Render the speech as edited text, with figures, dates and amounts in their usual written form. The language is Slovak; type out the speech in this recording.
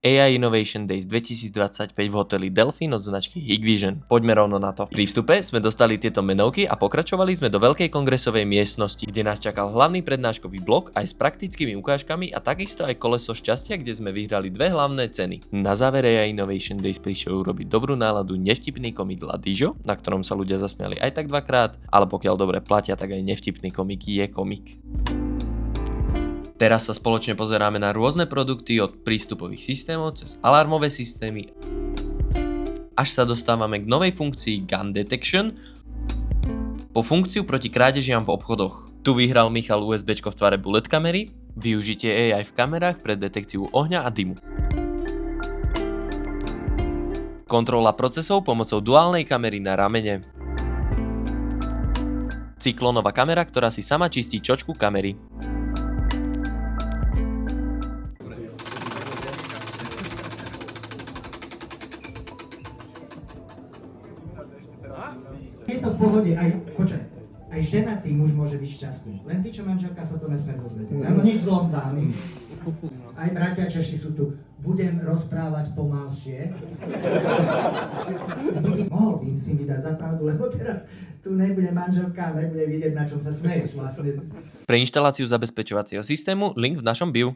AI Innovation Days 2025 v hoteli Delfín od značky Hikvision. Poďme rovno na to. Pri vstupe sme dostali tieto menovky a pokračovali sme do veľkej kongresovej miestnosti, kde nás čakal hlavný prednáškový blok aj s praktickými ukážkami a takisto aj koleso šťastia, kde sme vyhrali dve hlavné ceny. Na záver AI Innovation Days prišiel urobiť dobrú náladu nevtipný komik Ladižo, na ktorom sa ľudia zasmiali aj tak dvakrát, ale pokiaľ dobre platia, tak aj nevtipný komik je komik. Teraz sa spoločne pozeráme na rôzne produkty od prístupových systémov cez alarmové systémy, až sa dostávame k novej funkcii Gun Detection po funkciu proti krádežiam v obchodoch. Tu vyhral Michal USBčko v tvare bullet kamery, využitie AI v kamerách pre detekciu ohňa a dymu. Kontrola procesov pomocou duálnej kamery na ramene. Cyklónová kamera, ktorá si sama čistí čočku kamery. Je to v pohode, aj ženatý muž môže byť šťastný. Len pičo manželka sa to nesmie dozvedieť. No nič zlom dámy. Aj bratia Češi sú tu. Budem rozprávať pomalšie. Mohol by si mi dať za pravdu, lebo teraz tu nebude manželka a nebude vidieť, na čom sa smeješ vlastne. Pre inštaláciu zabezpečovacieho systému link v našom bio.